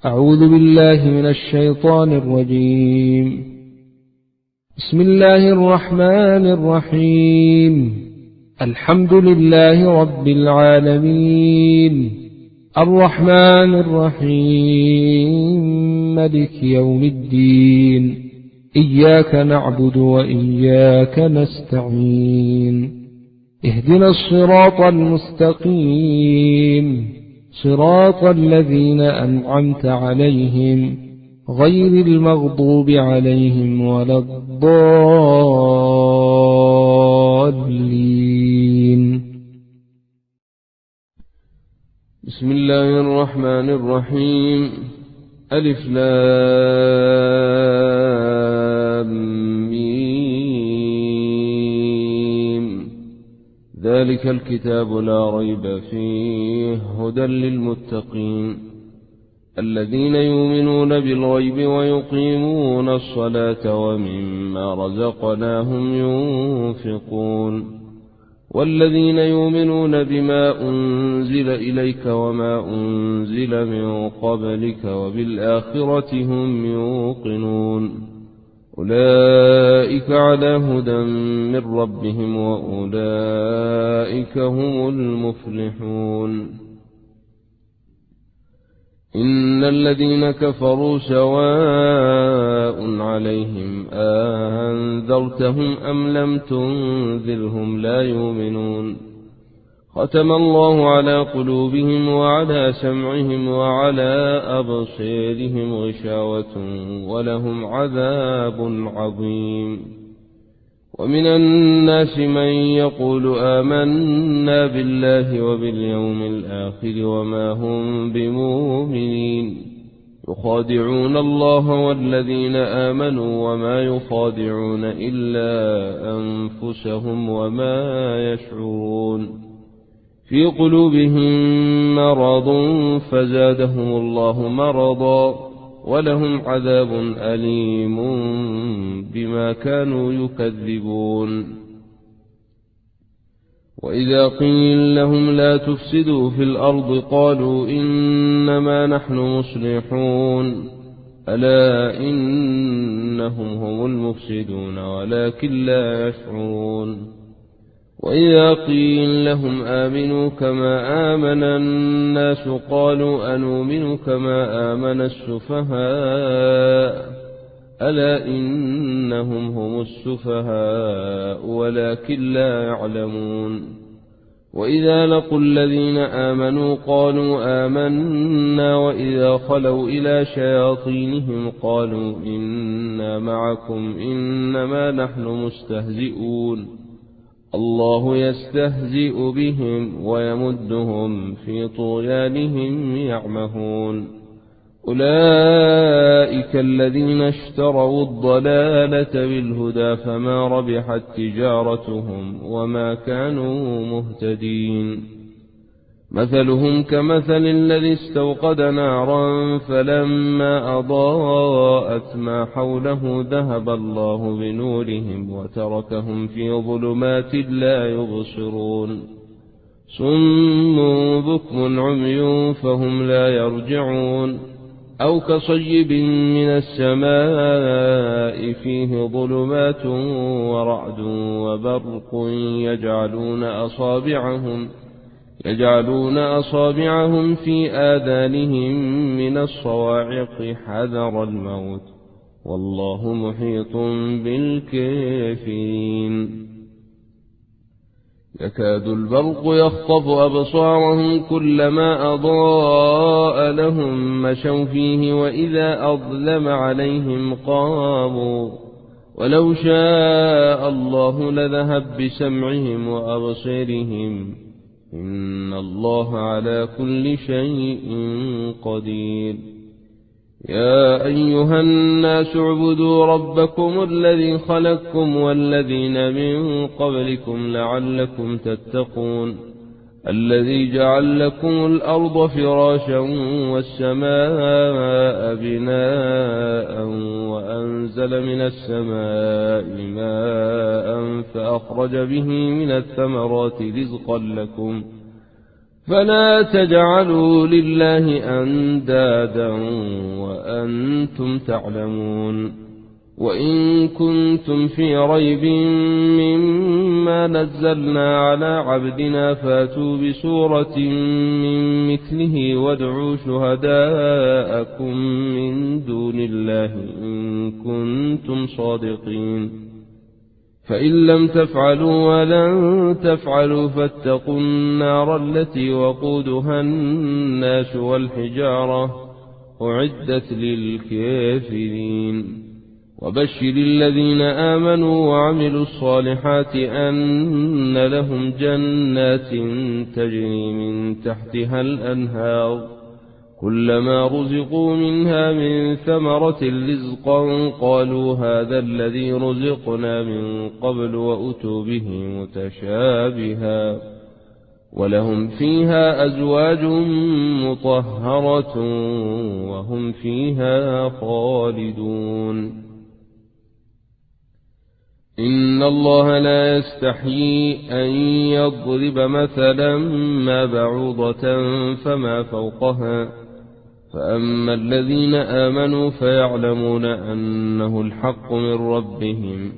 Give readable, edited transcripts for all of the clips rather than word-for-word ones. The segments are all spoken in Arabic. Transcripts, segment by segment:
أعوذ بالله من الشيطان الرجيم. بسم الله الرحمن الرحيم. الحمد لله رب العالمين، الرحمن الرحيم، مالك يوم الدين، إياك نعبد وإياك نستعين، اهدنا الصراط المستقيم، صراط الذين أنعمت عليهم غير المغضوب عليهم ولا الضالين. بسم الله الرحمن الرحيم. ألف لام ميم. ذلك الكتاب لا ريب فيه هدى للمتقين الذين يؤمنون بالغيب ويقيمون الصلاة ومما رزقناهم ينفقون والذين يؤمنون بما أنزل إليك وما أنزل من قبلك وبالآخرة هم يوقنون أولئك على هدى من ربهم وأولئك هم المفلحون. إن الذين كفروا سواء عليهم أنذرتهم أم لم تنذرهم لا يؤمنون. ختم الله على قلوبهم وعلى سمعهم وعلى أبصيرهم غشاوة ولهم عذاب عظيم. ومن الناس من يقول آمنا بالله وباليوم الآخر وما هم بمؤمنين يخادعون الله والذين آمنوا وما يخادعون إلا أنفسهم وما يشعرون. في قلوبهم مرض فزادهم الله مرضا ولهم عذاب أليم بما كانوا يكذبون. وإذا قيل لهم لا تفسدوا في الأرض قالوا إنما نحن مصلحون ألا إنهم هم المفسدون ولكن لا يشعرون. وإذا قيل لهم آمنوا كما آمن الناس قالوا أنؤمن كما آمن السفهاء ألا إنهم هم السفهاء ولكن لا يعلمون. وإذا لقوا الذين آمنوا قالوا آمنا وإذا خلوا إلى شياطينهم قالوا إنا معكم إنما نحن مستهزئون الله يستهزئ بهم ويمدهم في طغيانهم يعمهون. أولئك الذين اشتروا الضلالة بالهدى فما ربحت تجارتهم وما كانوا مهتدين. مثلهم كمثل الذي استوقد نارا فلما أضاءت ما حوله ذهب الله بنورهم وتركهم في ظلمات لا يبصرون. صم بكم عمي فهم لا يرجعون. أو كصيب من السماء فيه ظلمات ورعد وبرق يجعلون أصابعهم في آذانهم من الصواعق حذر الموت والله محيط بالكافرين. يكاد البرق يخطف أبصارهم كلما أضاء لهم مشوا فيه وإذا أظلم عليهم قاموا ولو شاء الله لذهب بسمعهم وأبصارهم إن الله على كل شيء قدير. يا أيها الناس اعبدوا ربكم الذي خلقكم والذين من قبلكم لعلكم تتقون الذي جعل لكم الأرض فراشا والسماء بناء وأنزل من السماء ماء فأخرج به من الثمرات رزقا لكم فلا تجعلوا لله أندادا وأنتم تعلمون. وإن كنتم في ريب مما نزلنا على عبدنا فاتوا بسورة من مثله وادعوا شهداءكم من دون الله إن كنتم صادقين. فإن لم تفعلوا ولن تفعلوا فاتقوا النار التي وقودها الناس والحجارة أعدت للكافرين. وبشر الذين آمنوا وعملوا الصالحات أن لهم جنات تجري من تحتها الأنهار كلما رزقوا منها من ثمرة رزقا قالوا هذا الذي رزقنا من قبل وأتوا به متشابها ولهم فيها أزواج مطهرة وهم فيها خالدون. إن الله لا يستحيي أن يضرب مثلا ما بعوضة فما فوقها فأما الذين آمنوا فيعلمون أنه الحق من ربهم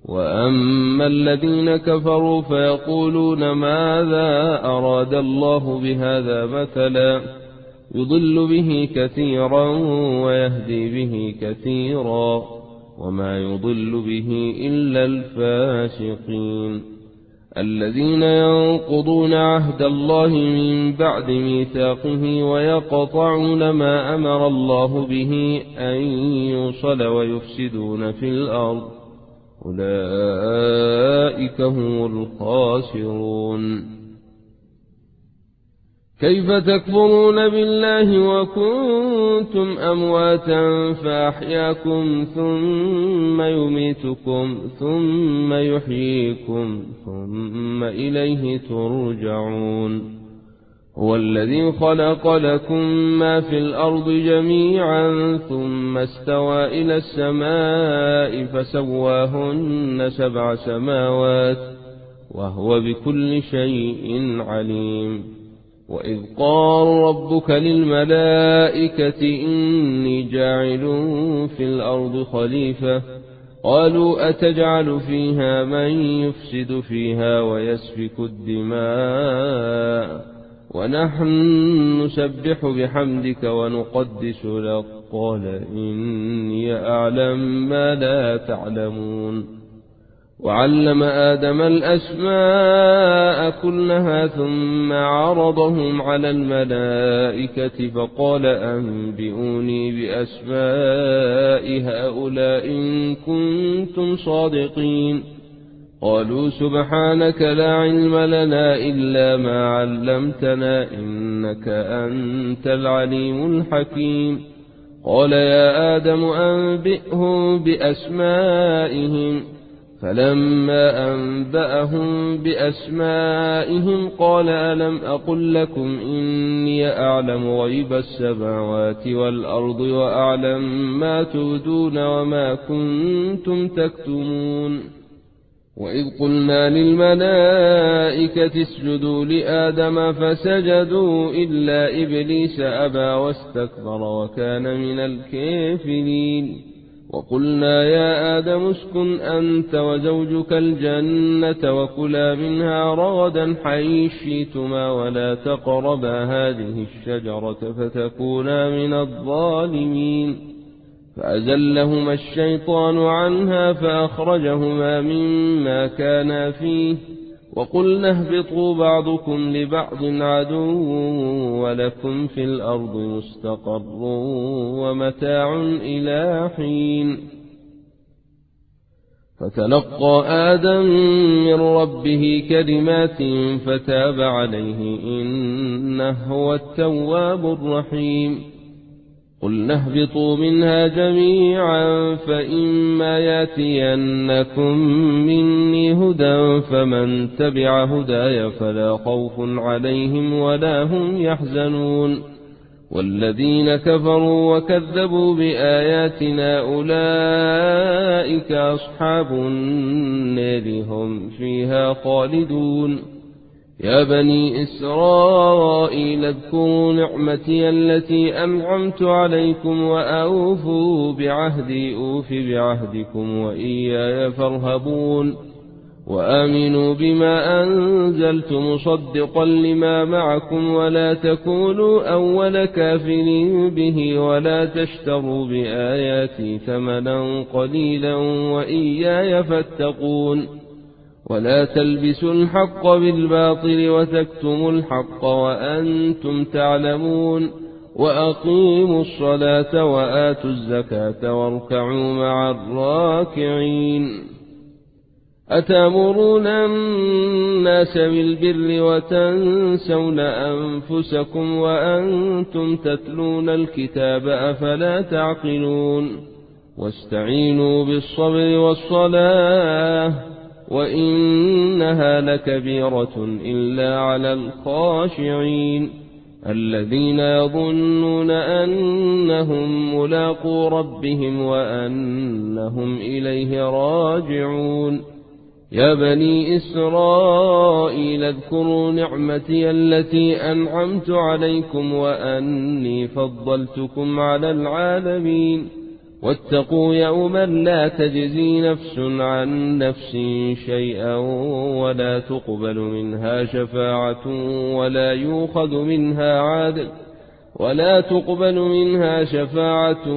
وأما الذين كفروا فيقولون ماذا أراد الله بهذا مثلا يضل به كثيرا ويهدي به كثيرا وما يضل به إلا الفاسقين الذين ينقضون عهد الله من بعد ميثاقه ويقطعون ما أمر الله به أن يوصل ويفسدون في الأرض أولئك هم الخاسرون. كيف تكفرون بالله وكنتم أمواتا فأحياكم ثم يميتكم ثم يحييكم ثم إليه ترجعون. هو الذي خلق لكم ما في الأرض جميعا ثم استوى إلى السماء فسواهن 7 سماوات وهو بكل شيء عليم. وإذ قال ربك للملائكة إني جاعل في الأرض خليفة قالوا أتجعل فيها من يفسد فيها ويسفك الدماء ونحن نسبح بحمدك ونقدس لك قال إني أعلم ما لا تعلمون. وعلم آدم الأسماء كلها ثم عرضهم على الملائكة فقال أنبئوني بأسماء هؤلاء إن كنتم صادقين. قالوا سبحانك لا علم لنا إلا ما علمتنا إنك أنت العليم الحكيم. قال يا آدم أنبئهم بأسمائهم فلما أنبأهم بأسمائهم قال ألم أقل لكم إني أعلم غيب السماوات والأرض وأعلم ما تبدون وما كنتم تكتمون. وإذ قلنا للملائكة اسجدوا لآدم فسجدوا إلا إبليس أبى واستكبر وكان من الكافرين. وقلنا يا آدم اسكن أنت وزوجك الجنة وكلا منها رغدا حيث شئتما ولا تقربا هذه الشجرة فتكونا من الظالمين. فأزلهما الشيطان عنها فأخرجهما مما كانا فيه وقلنا اهبطوا بعضكم لبعض عدو ولكم في الأرض مستقر ومتاع إلى حين. فتلقى آدم من ربه كلمات فتاب عليه إنه هو التواب الرحيم. قلنا اهبطوا منها جميعا فإما ياتينكم مني هدى فمن تبع هداي فلا خوف عليهم ولا هم يحزنون. والذين كفروا وكذبوا بآياتنا أولئك أصحاب النار هم فيها خالدون. يا بني إسرائيل اذكروا نعمتي التي أنعمت عليكم وأوفوا بعهدي أوف بعهدكم وإياي فارهبون وآمنوا بما أنزلت مصدقا لما معكم ولا تكونوا أول كافر به ولا تشتروا بآياتي ثمنا قليلا وإياي فاتقون ولا تلبسوا الحق بالباطل وتكتموا الحق وأنتم تعلمون وأقيموا الصلاة وآتوا الزكاة واركعوا مع الراكعين أتأمرون الناس بالبر وتنسون أنفسكم وأنتم تتلون الكتاب أفلا تعقلون واستعينوا بالصبر والصلاة وإنها لكبيرة إلا على الخاشعين الذين يظنون أنهم ملاقو ربهم وأنهم إليه راجعون يا بني إسرائيل اذكروا نعمتي التي أنعمت عليكم وأني فضلتكم على العالمين واتقوا يوما لا تجزي نفس عن نفس شيئا ولا تقبل منها شفاعة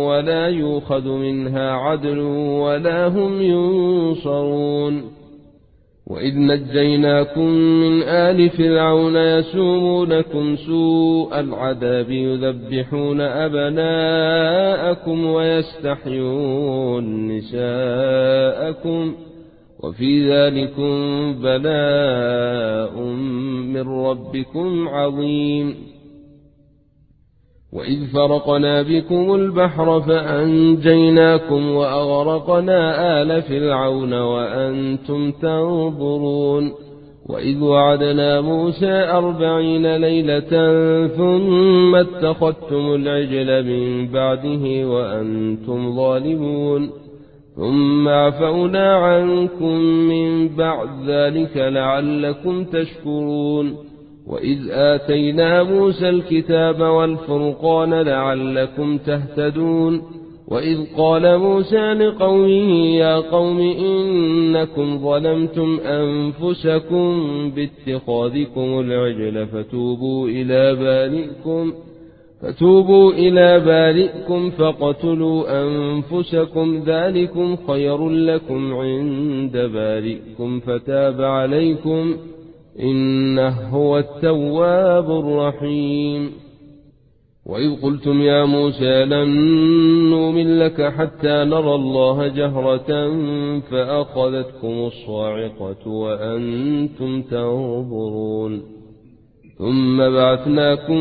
ولا يؤخذ منها عدل ولا هم ينصرون وإذ نجيناكم من آل فرعون يسومونكم سوء العذاب يذبحون أبناءكم ويستحيون نساءكم وفي ذلكم بلاء من ربكم عظيم وإذ فرقنا بكم البحر فأنجيناكم وأغرقنا آل فرعون وأنتم تنظرون وإذ وعدنا موسى 40 ليلة ثم اتخذتم العجل من بعده وأنتم ظالمون ثم عفونا عنكم من بعد ذلك لعلكم تشكرون وإذ آتينا موسى الكتاب والفرقان لعلكم تهتدون وإذ قال موسى لقومه يا قوم إنكم ظلمتم أنفسكم باتخاذكم العجل فتوبوا إلى بارئكم فاقتلوا أنفسكم ذلكم خير لكم عند بارئكم فتاب عليكم إنه هو التواب الرحيم وإذ قلتم يا موسى لن نؤمن لك حتى نرى الله جهرة فأخذتكم الصاعقة وأنتم تنظرون ثم بعثناكم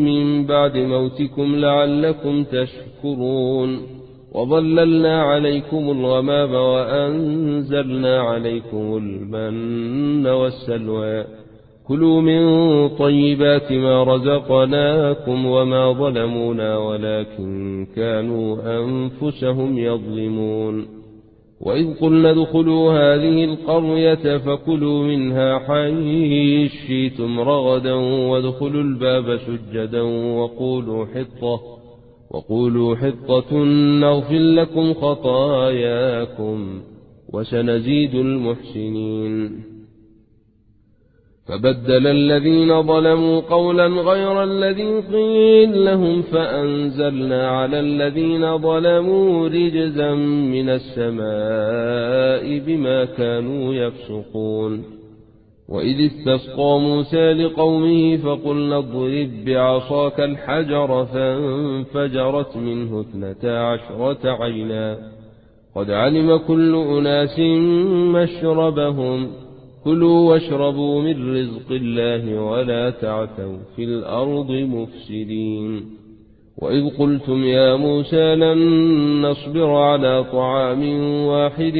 من بعد موتكم لعلكم تشكرون وظللنا عليكم الغمام وأنزلنا عليكم المن والسلوى كلوا من طيبات ما رزقناكم وما ظلمونا ولكن كانوا أنفسهم يظلمون وإذ قلنا ادخلوا هذه القرية فكلوا منها حيث شئتم رغدا وادخلوا الباب سجدا وقولوا حطة نغفر لكم خطاياكم وسنزيد المحسنين فبدل الذين ظلموا قولا غير الذي قيل لهم فأنزلنا على الذين ظلموا رجزا من السماء بما كانوا يفسقون وإذ استسقى موسى لقومه فقلنا اضرب بعصاك الحجر فانفجرت منه 12 عينا قد علم كل أناس مشربهم كلوا واشربوا من رزق الله ولا تعثوا في الأرض مفسدين وإذ قلتم يا موسى لن نصبر على طعام واحد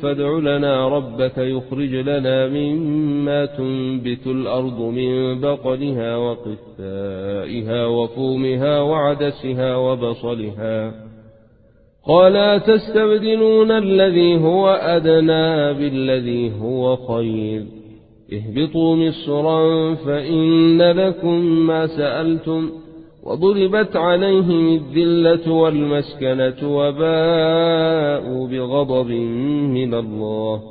فادع لنا ربك يخرج لنا مما تنبت الأرض من بقلها وقثائها وفومها وعدسها وبصلها قال تستبدلون الذي هو أدنى بالذي هو خير اهبطوا مصرا فإن لكم ما سألتم وضربت عليهم الذلة والمسكنة وباءوا بغضب من الله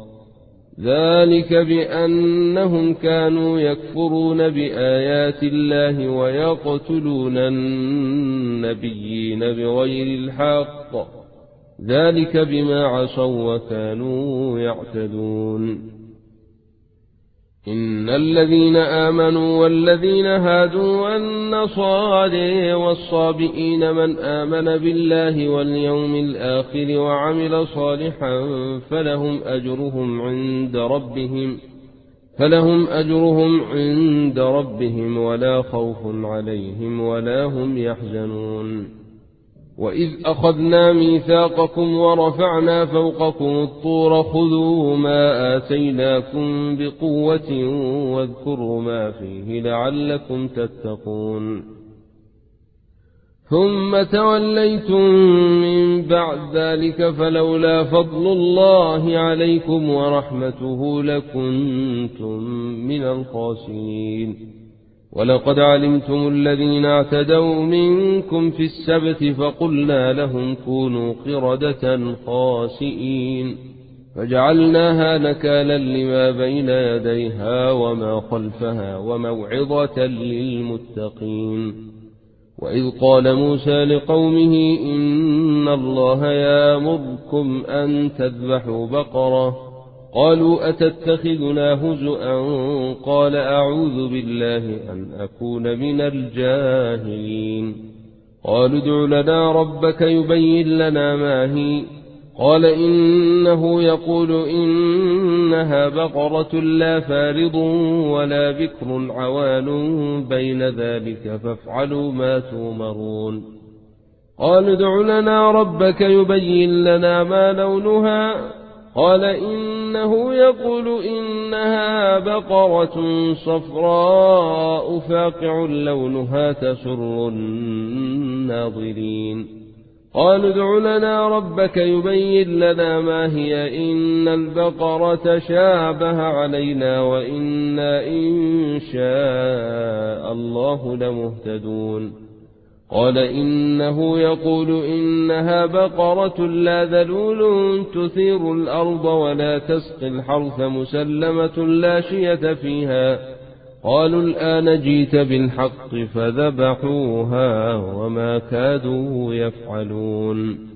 ذلك بأنهم كانوا يكفرون بآيات الله ويقتلون النبيين بغير الحق ذلك بما عصوا وكانوا يعتدون إن الذين آمنوا والذين هادوا والنصارى والصابئين من آمن بالله واليوم الآخر وعمل صالحا فلهم أجرهم عند ربهم ولا خوف عليهم ولا هم يحزنون وإذ أخذنا ميثاقكم ورفعنا فوقكم الطور خذوا ما آتيناكم بقوة واذكروا ما فيه لعلكم تتقون ثم توليتم من بعد ذلك فلولا فضل الله عليكم ورحمته لكنتم من الخاسرين ولقد علمتم الذين اعتدوا منكم في السبت فقلنا لهم كونوا قردة خاسئين فجعلناها نكالا لما بين يديها وما خلفها وموعظة للمتقين وإذ قال موسى لقومه إن الله يأمركم أن تذبحوا بقرة قالوا أتتخذنا هزؤا قال أعوذ بالله أن أكون من الجاهلين قالوا ادع لنا ربك يبين لنا ما هي قال إنه يقول إنها بقرة لا فارض ولا بكر عوان بين ذلك فافعلوا ما تؤمرون قالوا ادع لنا ربك يبين لنا ما لونها قال إنه يقول إنها بقرة صفراء فاقع لونها تسر الناظرين قالوا ادع لنا ربك يبين لنا ما هي إن البقرة شابه علينا وإنا إن شاء الله لمهتدون قال إنه يقول إنها بقرة لا ذلول تثير الأرض ولا تسقي الحرث مسلمة لا شية فيها قالوا الآن جيت بالحق فذبحوها وما كادوا يفعلون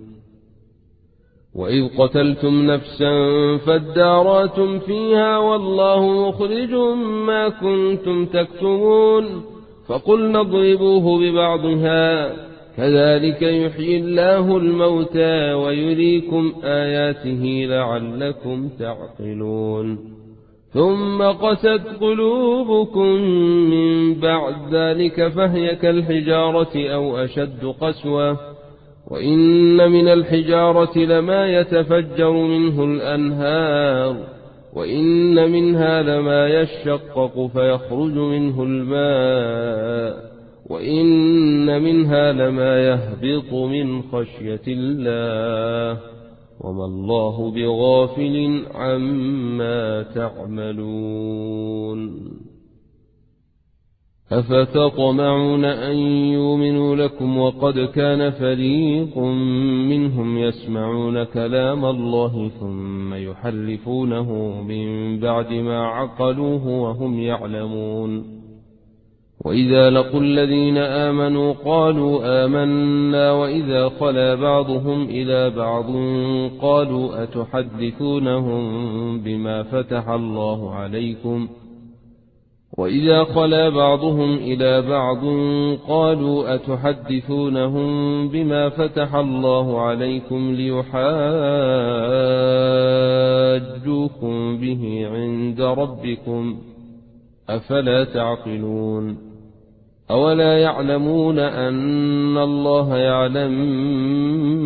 وإذ قتلتم نفسا فادارأتم فيها والله مخرج ما كنتم تكتمون فقلنا اضربوه ببعضها كذلك يحيي الله الموتى ويريكم آياته لعلكم تعقلون ثم قست قلوبكم من بعد ذلك فهي كالحجارة أو أشد قسوة وإن من الحجارة لما يتفجر منه الأنهار وإن منها لما يشقق فيخرج منه الماء وإن منها لما يهبط من خشية الله وما الله بغافل عما تعملون أفتطمعون أن يؤمنوا لكم وقد كان فريق منهم يسمعون كلام الله ثم يحرفونه من بعد ما عقلوه وهم يعلمون وإذا لقوا الذين آمنوا قالوا آمنا وإذا خلا بعضهم إلى بعض قالوا أتحدثونهم بما فتح الله عليكم وإذا خلا بعضهم إلى بعض قالوا أتحدثونهم بما فتح الله عليكم ليحاجوكم به عند ربكم أفلا تعقلون أولا يعلمون أن الله يعلم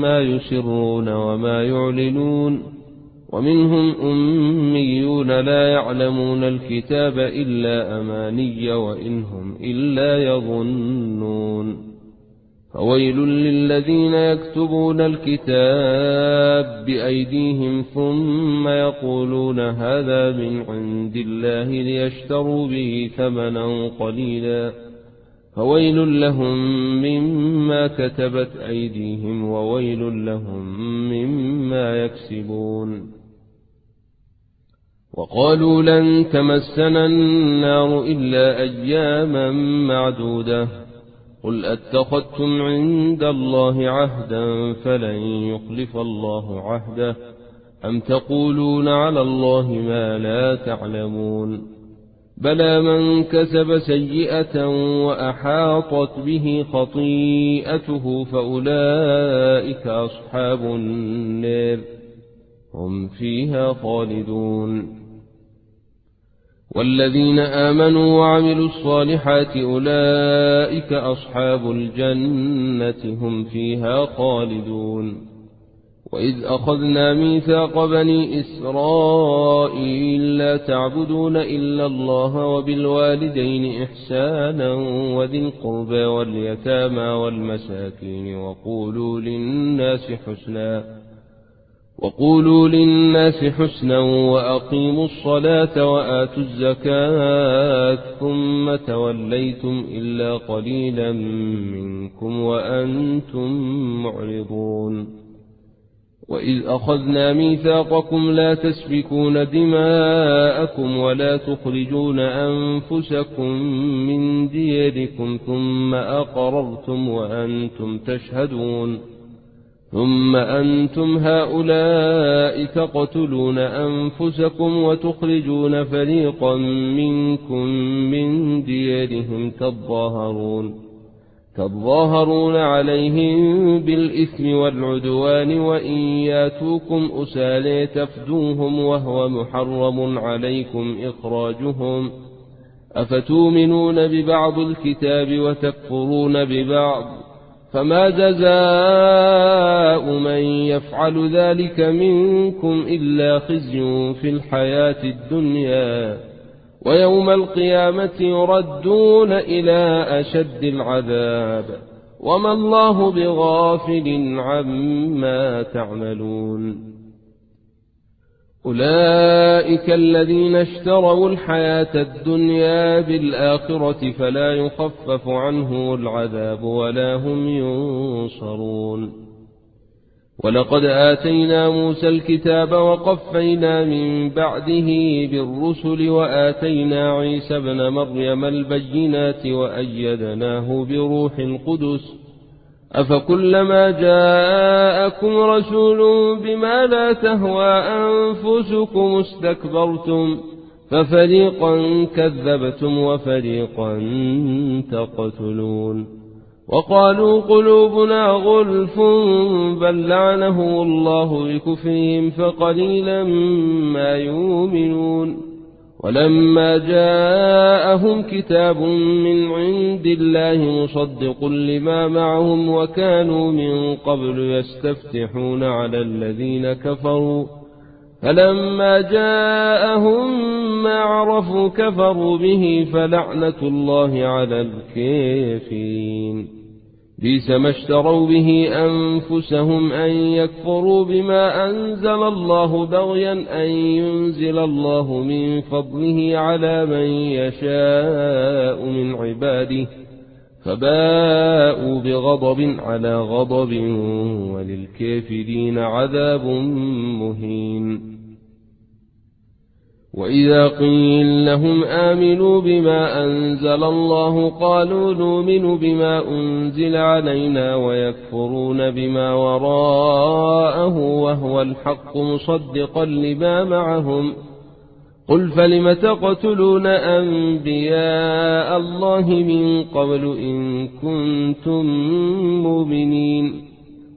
ما يسرون وما يعلنون ومنهم أميون لا يعلمون الكتاب إلا أماني وإنهم إلا يظنون فويل للذين يكتبون الكتاب بأيديهم ثم يقولون هذا من عند الله ليشتروا به ثمنا قليلا فويل لهم مما كتبت أيديهم وويل لهم مما يكسبون. وقالوا لن تمسنا النار إلا أياما معدودة قل أتخذتم عند الله عهدا فلن يخلف الله عهده أم تقولون على الله ما لا تعلمون بلى من كسب سيئة وأحاطت به خطيئته فأولئك أصحاب النار هم فيها خالدون. والذين آمنوا وعملوا الصالحات أولئك أصحاب الجنة هم فيها خالدون. وإذ أخذنا ميثاق بني إسرائيل لا تعبدون إلا الله وبالوالدين إحسانا وذي القربى واليتامى والمساكين وقولوا للناس حسنا وأقيموا الصلاة وآتوا الزكاة ثم توليتم إلا قليلا منكم وأنتم معرضون. وإذ أخذنا ميثاقكم لا تسفكون دماءكم ولا تخرجون أنفسكم من دياركم ثم أقررتم وأنتم تشهدون ثم أنتم هؤلاء تقتلون أنفسكم وتخرجون فريقا منكم من ديارهم تظاهرون عليهم بالإثم والعدوان وإن ياتوكم أسالي تفدوهم وهو محرم عليكم إخراجهم أفتؤمنون ببعض الكتاب وتكفرون ببعض فما جزاء من يفعل ذلك منكم إلا خزي في الحياة الدنيا ويوم القيامة يردون إلى أشد العذاب وما الله بغافل عما تعملون. أولئك الذين اشتروا الحياة الدنيا بالآخرة فلا يخفف عنهم العذاب ولا هم ينصرون. ولقد آتينا موسى الكتاب وقفينا من بعده بالرسل وآتينا عيسى ابن مريم البينات وأيدناه بروح القدس أفكلما جاءكم رسول بما لا تهوى أنفسكم استكبرتم ففريقا كذبتم وفريقا تقتلون. وقالوا قلوبنا غلف بل لعنهم الله بكفرهم فقليلا ما يؤمنون. ولما جاءهم كتاب من عند الله مصدق لما معهم وكانوا من قبل يستفتحون على الذين كفروا فلما جاءهم ما عرفوا كفروا به فلعنة الله على الكافرين. بئس ما اشتروا به أنفسهم أن يكفروا بما أنزل الله بغيا أن ينزل الله من فضله على من يشاء من عباده فباءوا بغضب على غضب وللكافرين عذاب مهين. وإذا قيل لهم آمنوا بما أنزل الله قالوا نؤمن بما أنزل علينا ويكفرون بما وراءه وهو الحق مصدقا لما معهم قل فلم تقتلون أنبياء الله من قبل إن كنتم مؤمنين.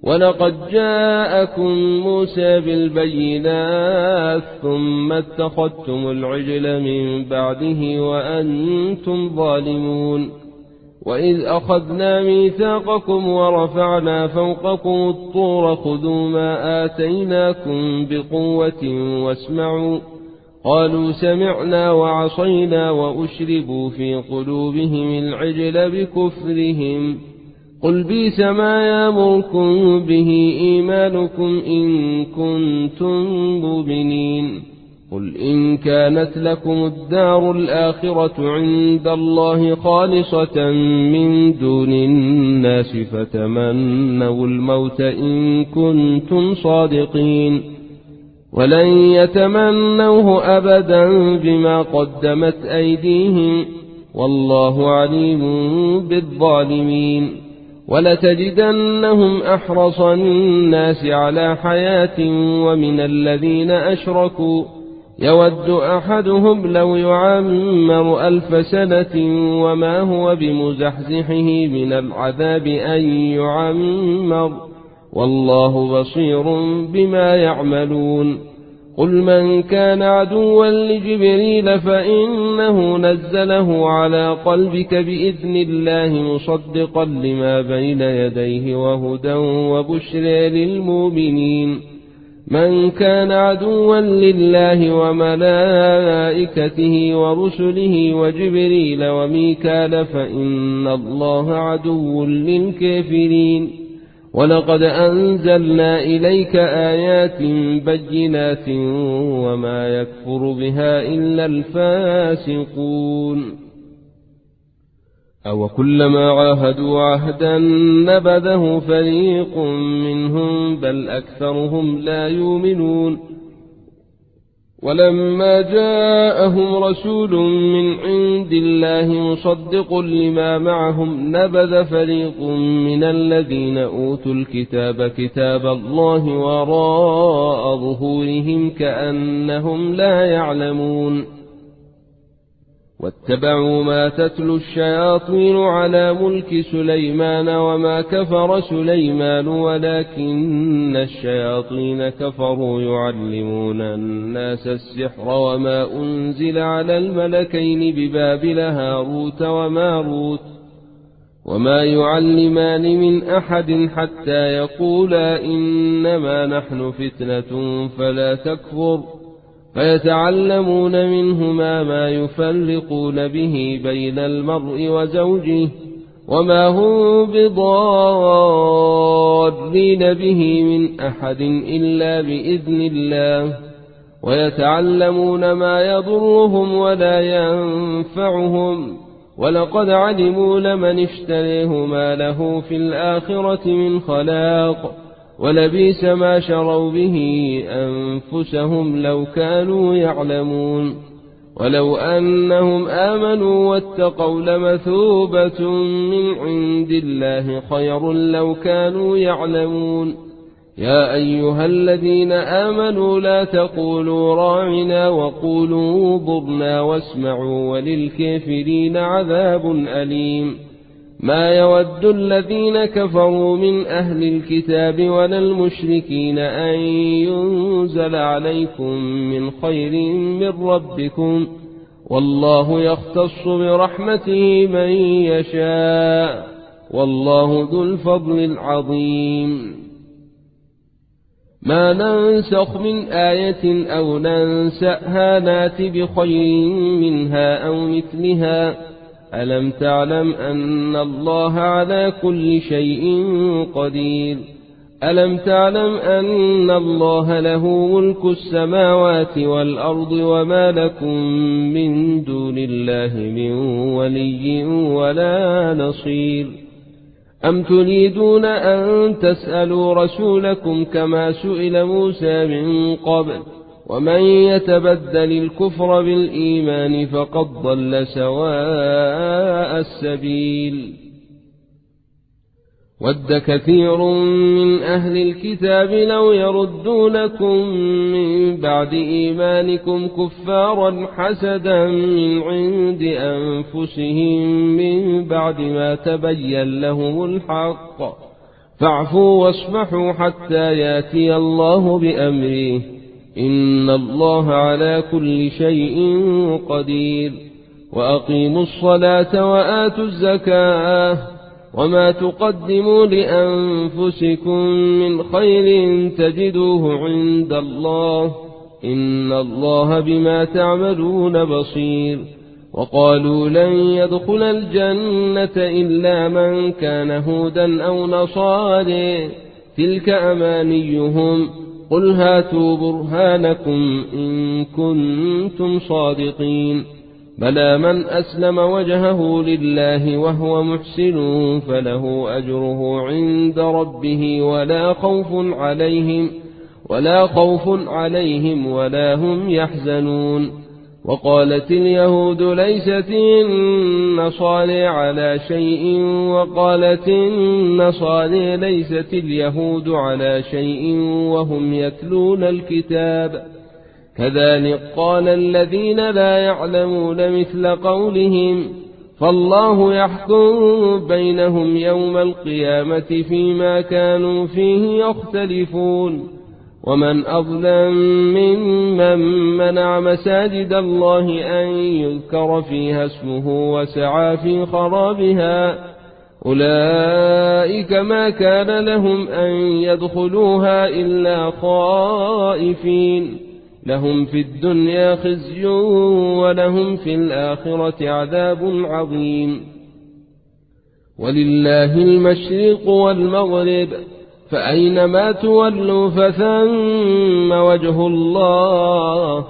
ولقد جاءكم موسى بالبينات ثم اتخذتم العجل من بعده وأنتم ظالمون. وإذ أخذنا ميثاقكم ورفعنا فوقكم الطور خذوا ما آتيناكم بقوة واسمعوا قالوا سمعنا وعصينا وأشربوا في قلوبهم العجل بكفرهم قل بئس ما يأمركم به إيمانكم إن كنتم مؤمنين. قل إن كانت لكم الدار الآخرة عند الله خالصة من دون الناس فتمنوا الموت إن كنتم صادقين، ولن يتمنوه أبدا بما قدمت أيديهم والله عليم بالظالمين. ولتجدنهم أحرص الناس على حياة ومن الذين أشركوا يود أحدهم لو يعمر 1000 سنة وما هو بمزحزحه من العذاب أن يعمر والله بصير بما يعملون. قل من كان عدوا لجبريل فإنه نزله على قلبك بإذن الله مصدقا لما بين يديه وهدى وبشرى للمؤمنين. من كان عدوا لله وملائكته ورسله وجبريل وميكال فإن الله عدو للكافرين. ولقد أنزلنا إليك آيات بينات وما يكفر بها إلا الفاسقون. أو كلما عاهدوا عهدا نبذه فريق منهم بل أكثرهم لا يؤمنون. ولما جاءهم رسول من عند الله مصدق لما معهم نبذ فريق من الذين أوتوا الكتاب كتاب الله وراء ظهورهم كأنهم لا يعلمون. واتبعوا ما تتلو الشياطين على ملك سليمان وما كفر سليمان ولكن الشياطين كفروا يعلمون الناس السحر وما أنزل على الملكين ببابل هاروت وماروت وما يعلمان من أحد حتى يقولا إنما نحن فتنة فلا تكفر فيتعلمون منهما ما يفرقون به بين المرء وزوجه وما هم بضارين به من أحد إلا بإذن الله ويتعلمون ما يضرهم ولا ينفعهم ولقد علموا لمن اشتريه ما له في الآخرة من خلاق ولبئس ما شروا به أنفسهم لو كانوا يعلمون. ولو أنهم آمنوا واتقوا لمثوبة من عند الله خير لو كانوا يعلمون. يا أيها الذين آمنوا لا تقولوا راعنا وقولوا انظرنا واسمعوا وللكافرين عذاب أليم. ما يود الذين كفروا من أهل الكتاب ولا المشركين أن ينزل عليكم من خير من ربكم والله يختص برحمته من يشاء والله ذو الفضل العظيم. ما ننسخ من آية أو ننسأها نات بخير منها أو مثلها ألم تعلم أن الله على كل شيء قدير. ألم تعلم أن الله له ملك السماوات والأرض وما لكم من دون الله من ولي ولا نصير. أم تريدون أن تسألوا رسولكم كما سئل موسى من قبل ومن يتبدل الكفر بالإيمان فقد ضل سواء السبيل. ود كثير من أهل الكتاب لو يردونكم من بعد إيمانكم كفارا حسدا من عند أنفسهم من بعد ما تبين لهم الحق فاعفوا واصفحوا حتى يأتي الله بأمره إن الله على كل شيء قدير. وأقيموا الصلاة وآتوا الزكاة وما تقدموا لأنفسكم من خير تجدوه عند الله إن الله بما تعملون بصير. وقالوا لن يدخل الجنة إلا من كان هودا أو نصارى تلك أمانيهم قل هاتوا برهانكم إن كنتم صادقين بلى من أسلم وجهه لله وهو محسن فله أجره عند ربه ولا خوف عليهم ولا هم يحزنون وقالت اليهود ليست النصارى على شيء وقالت النصارى ليست اليهود على شيء وهم يتلون الكتاب كذلك قال الذين لا يعلمون مثل قولهم فالله يحكم بينهم يوم القيامة فيما كانوا فيه يختلفون ومن أظلم ممن منع مساجد الله أن يذكر فيها اسمه وسعى في خرابها أولئك ما كان لهم أن يدخلوها إلا خائفين لهم في الدنيا خزي ولهم في الآخرة عذاب عظيم ولله المشرق والمغرب فأينما تولوا فثم وجه الله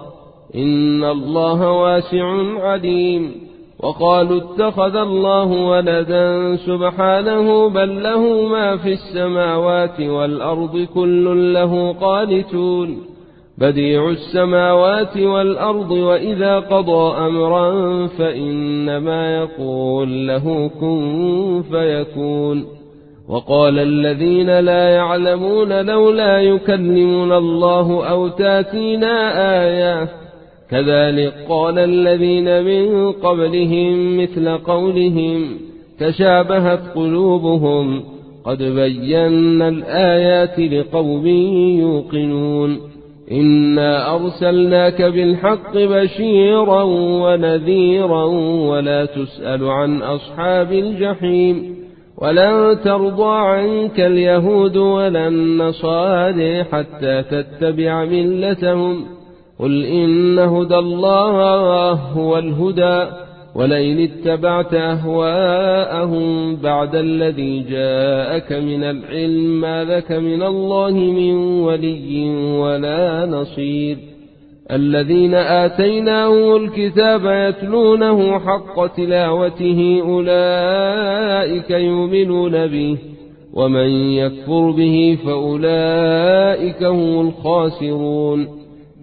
إن الله واسع عليم وقالوا اتخذ الله ولدا سبحانه بل له ما في السماوات والأرض كل له قانتون بديع السماوات والأرض وإذا قضى أمرا فإنما يقول له كن فيكون وقال الذين لا يعلمون لولا يكلمنا الله أو تاتينا آية كذلك قال الذين من قبلهم مثل قولهم تشابهت قلوبهم قد بينا الآيات لقوم يوقنون إنا أرسلناك بالحق بشيرا ونذيرا ولا تسأل عن أصحاب الجحيم ولن ترضى عنك اليهود ولا النصارى حتى تتبع ملتهم قل إن هدى الله هو الهدى ولئن اتبعت أهواءهم بعد الذي جاءك من العلم ما لك من الله من ولي ولا نصير الذين آتيناهم الكتاب يتلونه حق تلاوته أولئك يؤمنون به ومن يكفر به فأولئك هم الخاسرون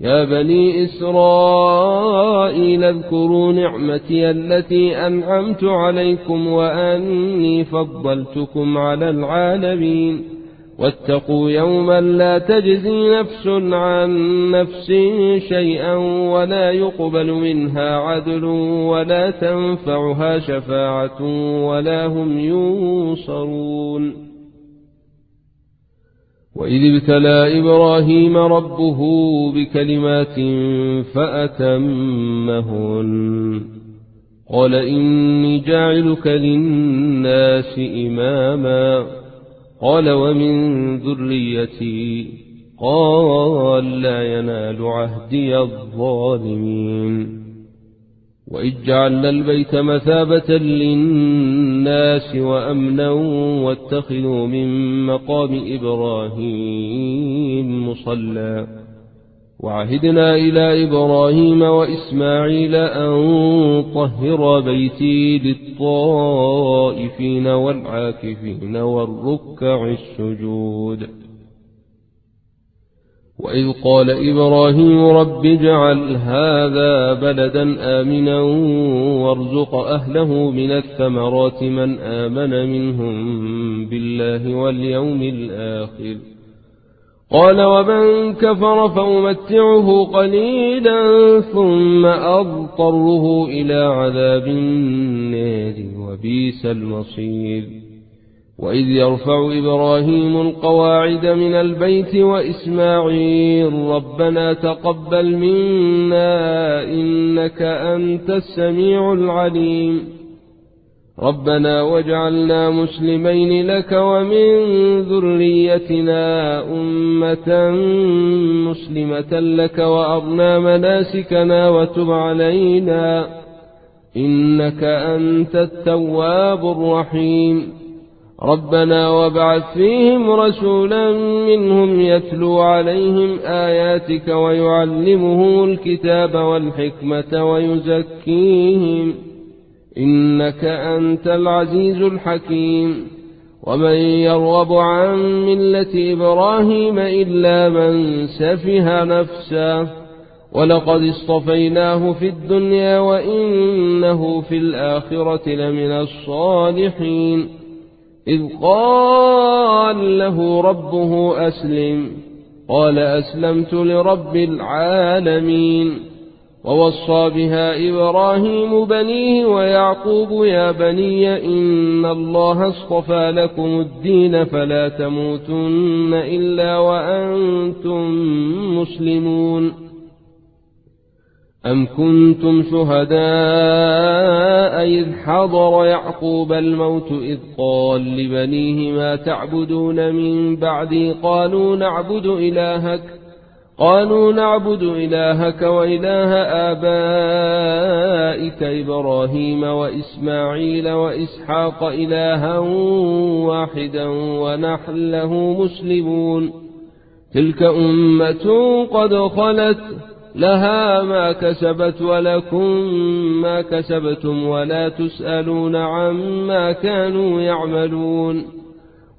يا بني إسرائيل اذكروا نعمتي التي أنعمت عليكم وأني فضلتكم على العالمين واتقوا يوما لا تجزي نفس عن نفس شيئا ولا يقبل منها عدل ولا تنفعها شفاعة ولا هم ينصرون وإذ ابتلى إبراهيم ربه بكلمات فأتمهن قال إني جاعلك للناس إماما قال ومن ذريتي قال لا ينال عهدي الظالمين وإذ جعلنا البيت مثابة للناس وأمنا واتخذوا من مقام إبراهيم مصلى وعهدنا إلى إبراهيم وإسماعيل أن طهر بيتي للطائفين والعاكفين والركع السجود وإذ قال إبراهيم رب اجعل هذا بلدا آمنا وارزق أهله من الثمرات من آمن منهم بالله واليوم الآخر قال ومن كفر فأمتعه قليلا ثم أضطره إلى عذاب النار وبئس المصير وإذ يرفع إبراهيم القواعد من البيت وإسماعيل ربنا تقبل منا إنك أنت السميع العليم ربنا واجعلنا مسلمين لك ومن ذريتنا أمة مسلمة لك وأرنا مناسكنا وتب علينا إنك أنت التواب الرحيم ربنا وابعث فيهم رسولا منهم يتلو عليهم آياتك ويعلمهم الكتاب والحكمة ويزكيهم إنك أنت العزيز الحكيم ومن يرغب عن ملة إبراهيم إلا من سفه نفسه ولقد اصطفيناه في الدنيا وإنه في الآخرة لمن الصالحين إذ قال له ربه أسلم قال أسلمت لرب العالمين ووصى بها إبراهيم بنيه ويعقوب يا بني إن الله اصطفى لكم الدين فلا تموتن إلا وأنتم مسلمون أم كنتم شهداء إذ حضر يعقوب الموت إذ قال لبنيه ما تعبدون من بعدي قالوا نعبد إلهك وإله آبائك إبراهيم وإسماعيل وإسحاق إلها واحدا ونحن له مسلمون تلك أمة قد خلت لها ما كسبت ولكم ما كسبتم ولا تسألون عما كانوا يعملون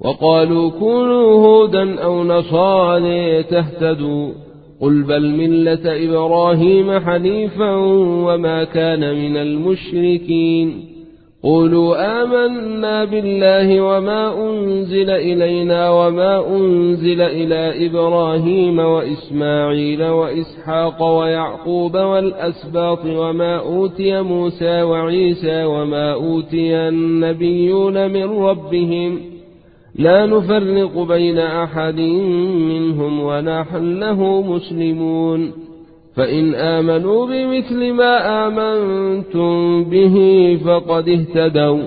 وقالوا كونوا هودا أو نصارى تهتدوا قل بل ملة إبراهيم حنيفا وما كان من المشركين قولوا آمنا بالله وما أنزل إلينا وما أنزل إلى إبراهيم وإسماعيل وإسحاق ويعقوب والأسباط وما أوتي موسى وعيسى وما أوتي النبيون من ربهم لا نفرق بين أحد منهم ونحن له مسلمون فإن آمنوا بمثل ما آمنتم به فقد اهتدوا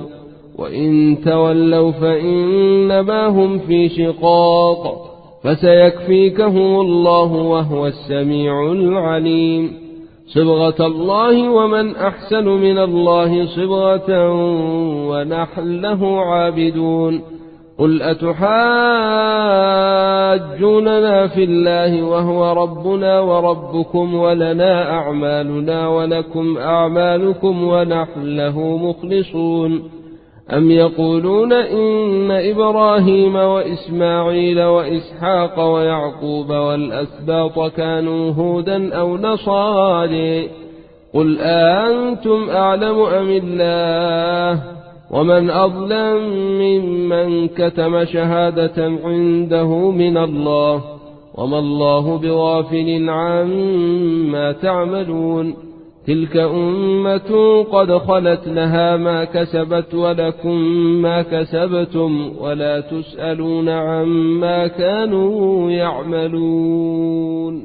وإن تولوا فإنما هم في شقاق فسيكفيكهم الله وهو السميع العليم صبغة الله ومن أحسن من الله صبغة ونحن له عابدون قل أتحاجوننا في الله وهو ربنا وربكم ولنا أعمالنا ولكم أعمالكم ونحن له مخلصون أم يقولون إن إبراهيم وإسماعيل وإسحاق ويعقوب والأسباط كانوا هودا أو نصارى قل أأنتم أعلم أم الله ومن أظلم ممن كتم شهادة عنده من الله وما الله بغافل عما تعملون تلك أمة قد خلت لها ما كسبت ولكم ما كسبتم ولا تسألون عما كانوا يعملون